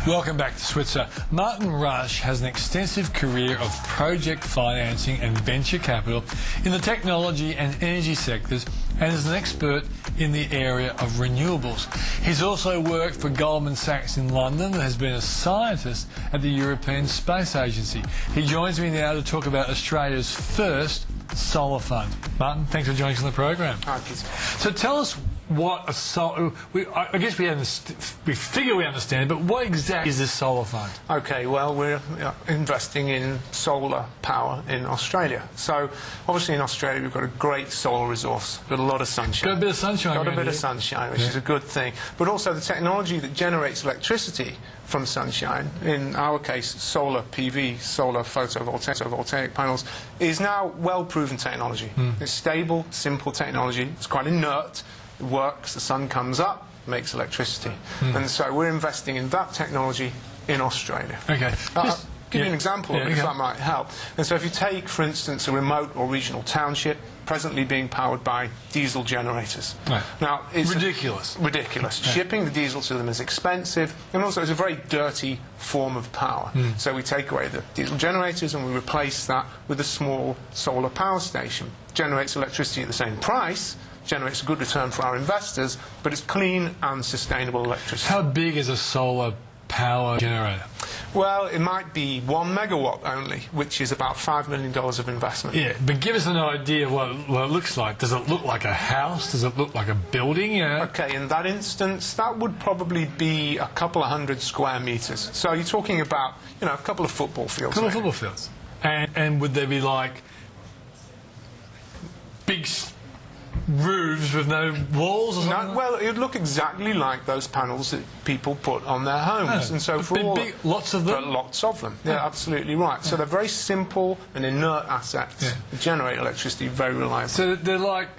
Welcome back to Switzer. Martin Rushe has an extensive career of project financing and venture capital in the technology and energy sectors and is an expert in the area of renewables. He's also worked for Goldman Sachs in London and has been a scientist at the European Space Agency. He joins me now to talk about Australia's first solar fund. Martin, thanks for joining us on the program. Hi, Peter. So tell us what a solar... I guess we figure we understand, but what exactly is this solar fund? Okay, well, we're investing in solar power in Australia. So, obviously in Australia we've got a great solar resource, got a lot of sunshine. Got a bit of sunshine. Got a bit of sunshine, which is a good thing. But also the technology that generates electricity from sunshine, in our case solar PV, solar photovoltaic panels, is now well-proven technology. It's stable, simple technology, it's quite inert. It works, the sun comes up, makes electricity. And so we're investing in that technology in Australia. Okay. I'll give you an example if that might help. And so if you take, for instance, a remote or regional township presently being powered by diesel generators. Right. Now, it's ridiculous. Ridiculous. Yeah. Shipping the diesel to them is expensive, and also it's a very dirty form of power. So we take away the diesel generators and we replace that with a small solar power station. Generates electricity at the same price, generates a good return for our investors, but it's clean and sustainable electricity. How big is a solar power generator? Well, it might be 1 megawatt only, which is about $5 million of investment. Yeah, but give us an idea of what it looks like. Does it look like a house? Does it look like a building? Yeah. Okay, in that instance, that would probably be a couple of hundred square meters. So you're talking about, you know, a couple of football fields. A couple of football fields. And would there be like big roofs with no walls or something? No, well, it would look exactly like those panels that people put on their homes. And so for lots of them? Lots of them. Yeah, absolutely right. So they're very simple and inert assets that generate electricity very reliably. So they're like,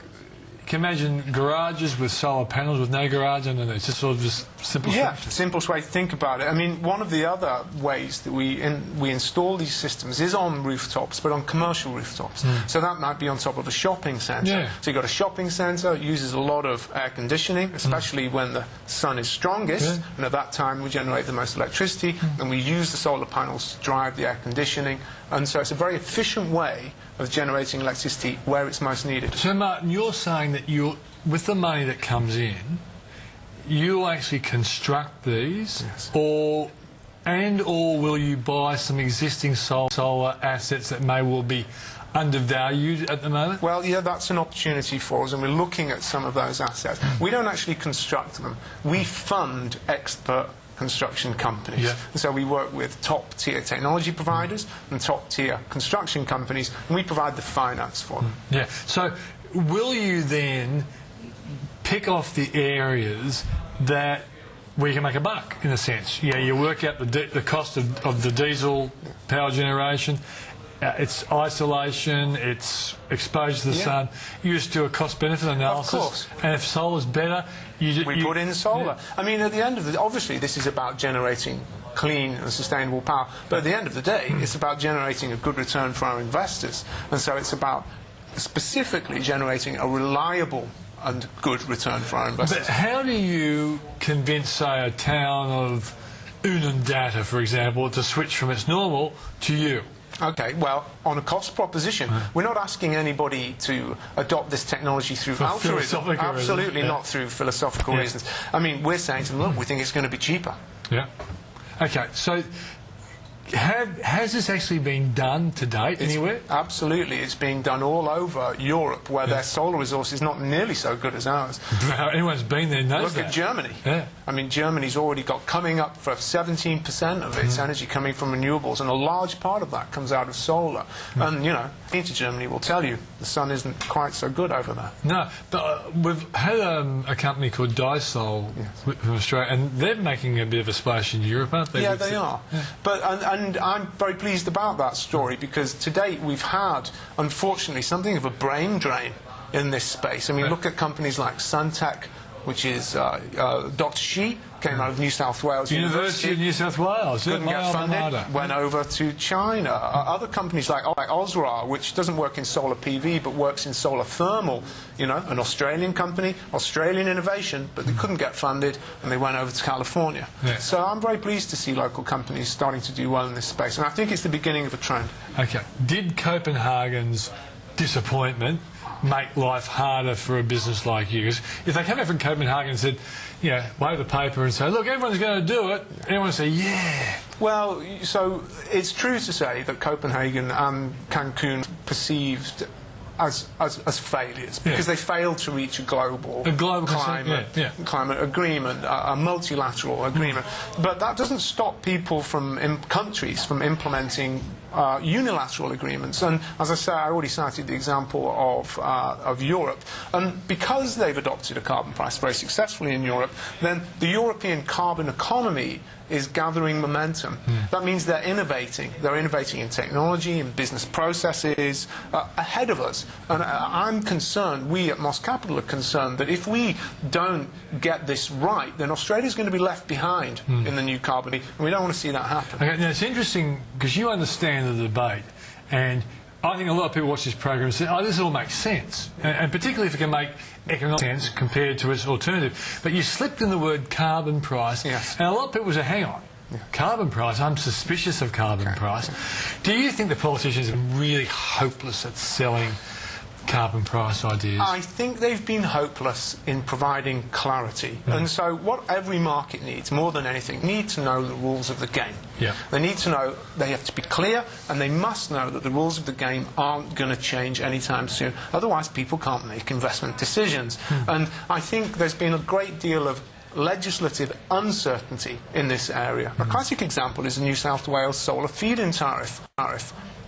you can imagine garages with solar panels with no garage underneath. It's just sort of just simple structure. Simplest way to think about it. I mean, one of the other ways that we install these systems is on rooftops, but on commercial rooftops. So that might be on top of a shopping centre. Yeah. So you've got a shopping centre, it uses a lot of air conditioning, especially when the sun is strongest, and at that time we generate the most electricity, and we use the solar panels to drive the air conditioning, and so it's a very efficient way of generating electricity where it's most needed. So Martin, you're saying that with the money that comes in, you'll actually construct these, or will you buy some existing solar assets that may well be undervalued at the moment? Well, yeah, that's an opportunity for us, and we're looking at some of those assets. We don't actually construct them. We fund expert construction companies. Yeah. And so we work with top-tier technology providers and top-tier construction companies, and we provide the finance for them. Yeah. So will you then pick off the areas that where you can make a buck, in a sense? Yeah, you work out the cost of the diesel power generation, its isolation, its exposure to the sun. You just do a cost-benefit analysis. Of course. And if solar's better, we put in solar. I mean, at the end of the day, obviously this is about generating clean and sustainable power, but at the end of the day, it's about generating a good return for our investors. And so it's about specifically generating a reliable and good return for our investors. But how do you convince, say, a town of Unandata, for example, to switch from its normal to you? Okay, well, on a cost proposition, we're not asking anybody to adopt this technology through altruism. Absolutely not through philosophical reasons. I mean, we're saying to them, look, we think it's going to be cheaper. Yeah. Okay, so has this actually been done to date anywhere? Absolutely. It's being done all over Europe, where their solar resource is not nearly so good as ours. Anyone's been there knows that. Look at Germany. Yeah. I mean, Germany's already got coming up for 17% of its energy coming from renewables, and a large part of that comes out of solar. And, you know, into Germany will tell you the sun isn't quite so good over there. No, but we've had a company called Dysol from Australia, and they're making a bit of a splash in Europe, aren't they? Yeah, they are. Yeah. But and I'm very pleased about that story, because to date we've had, unfortunately, something of a brain drain in this space. I mean, look at companies like Suntech, which is Dr. Shi, came out of New South Wales University of New South Wales. Couldn't get funded, went over to China. Other companies like Osra, which doesn't work in solar PV but works in solar thermal, you know, an Australian company, Australian innovation, but they couldn't get funded and they went over to California. Yeah. So I'm very pleased to see local companies starting to do well in this space, and I think it's the beginning of a trend. Okay. Did Copenhagen's disappointment make life harder for a business like you? 'Cause if they came out from Copenhagen and said, you know, wave the paper and say, look, everyone's going to do it, everyone would say, yeah. Well, so it's true to say that Copenhagen and Cancun perceived as failures because they failed to reach a global climate agreement, a multilateral agreement. But that doesn't stop people from countries from implementing unilateral agreements. And as I say, I already cited the example of Europe. And because they've adopted a carbon price very successfully in Europe, then the European carbon economy is gathering momentum. That means they're innovating. They're innovating in technology, in business processes, ahead of us. And I'm concerned, we at Moss Capital are concerned, that if we don't get this right, then Australia's going to be left behind in the new carbon. And we don't want to see that happen. Okay, now it's interesting because you understand the debate, and I think a lot of people watch this program and say, oh, this all makes sense, and particularly if it can make economic sense compared to its alternative. But you slipped in the word carbon price, yes. And a lot of people say, hang on, carbon price, I'm suspicious of carbon price. Do you think the politicians are really hopeless at selling carbon price ideas? I think they've been hopeless in providing clarity. And so what every market needs, more than anything, need to know the rules of the game. They need to know, they have to be clear, and they must know that the rules of the game aren't going to change anytime soon. Otherwise, people can't make investment decisions. And I think there's been a great deal of legislative uncertainty in this area. A classic example is the New South Wales solar feed-in tariff.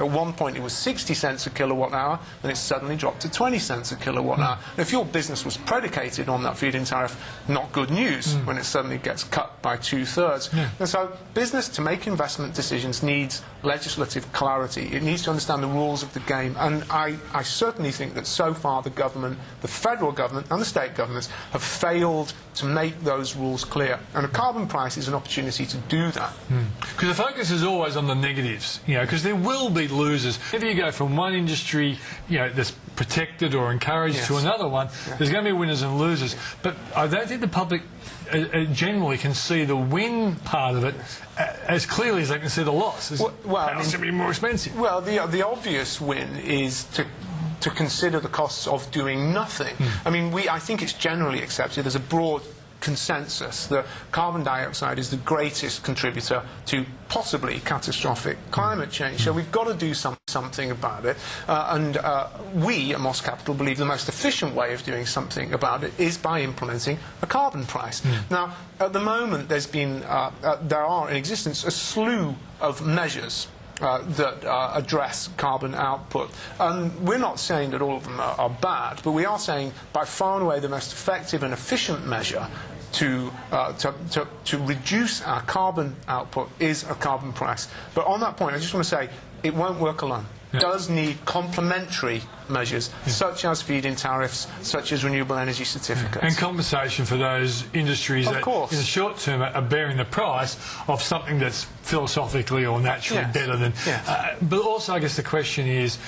At one point it was 60 cents a kilowatt hour, and it suddenly dropped to 20 cents a kilowatt hour. If your business was predicated on that feed-in tariff, not good news when it suddenly gets cut by 2/3. And so business, to make investment decisions, needs legislative clarity. It needs to understand the rules of the game. And I certainly think that so far the government, the federal government and the state governments, have failed to make those rules clear. And a carbon price is an opportunity to do that. Because the focus is always on the negatives, you know, because there will be losers. If you go from one industry, you know, that's protected or encouraged to another one, there's going to be winners and losers. But I don't think the public generally can see the win part of it as clearly as they can see the loss. It's to be more expensive. Well, the obvious win is to consider the costs of doing nothing. I mean, I think it's generally accepted as a broad consensus that carbon dioxide is the greatest contributor to possibly catastrophic climate change. So we've got to do something about it. And we at Moss Capital believe the most efficient way of doing something about it is by implementing a carbon price. Now, at the moment, there are in existence a slew of measures that address carbon output. And we're not saying that all of them are bad, but we are saying by far and away the most effective and efficient measure to reduce our carbon output is a carbon price. But on that point, I just want to say it won't work alone. It does need complementary measures, such as feed-in tariffs, such as renewable energy certificates. And compensation for those industries that, in the short term, are bearing the price of something that's philosophically or naturally better than... but also, I guess the question is,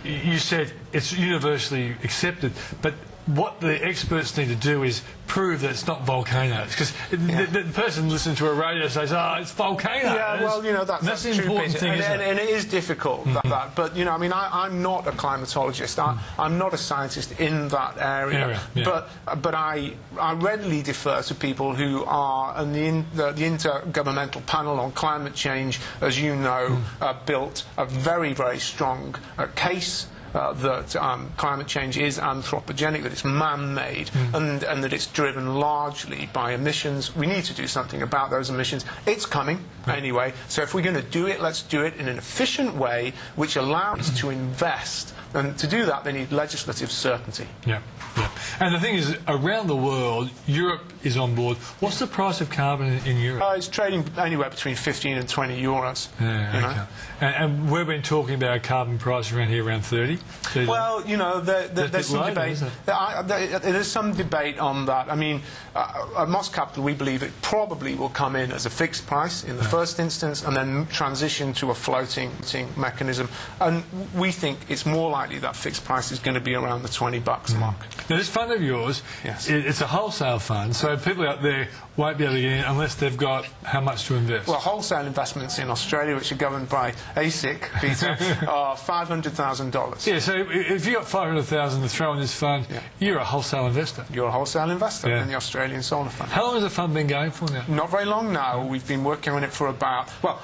you said it's universally accepted, but what the experts need to do is prove that it's not volcanoes, because the person listening to a radio says, oh, it's volcanoes. Yeah, well, you know, that's the important thing, and it is difficult, that. But, you know, I mean, I'm not a climatologist. I'm not a scientist in that area. But I readily defer to people who are, and the Intergovernmental Panel on Climate Change, as you know, built a very, very strong case that climate change is anthropogenic, that it's man-made, and that it's driven largely by emissions. We need to do something about those emissions. It's coming anyway, so if we're going to do it, let's do it in an efficient way which allows us to invest And to do that, they need legislative certainty. Yeah, yeah. And the thing is, around the world, Europe is on board. What's the price of carbon in Europe? It's trading anywhere between 15 and 20 euros. Yeah, okay. And we've been talking about a carbon price around here around 30. Well, you know, there's some debate. There's some debate on that. I mean, at Moss Capital, we believe it probably will come in as a fixed price in the first instance, and then transition to a floating mechanism. And we think it's more likely that fixed price is going to be around the $20 mark. Now, this fund of yours, yes, it's a wholesale fund, so people out there won't be able to get in unless they've got how much to invest? Well, wholesale investments in Australia, which are governed by ASIC, Peter, are $500,000. Yeah, so if you've got $500,000 to throw in this fund, you're a wholesale investor. You're a wholesale investor in the Australian Solar Fund. How long has the fund been going for now? Not very long now. We've been working on it for about... Well,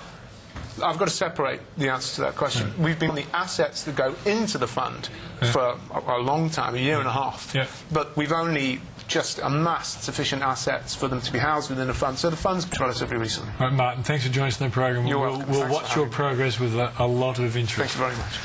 I've got to separate the answer to that question. We've been on the assets that go into the fund for a long time, a year and a half. But we've only just amassed sufficient assets for them to be housed within the fund. So the fund's relatively recently. All right, Martin, thanks for joining us on the program. You're welcome. We'll watch your progress with a lot of interest. Thank you very much.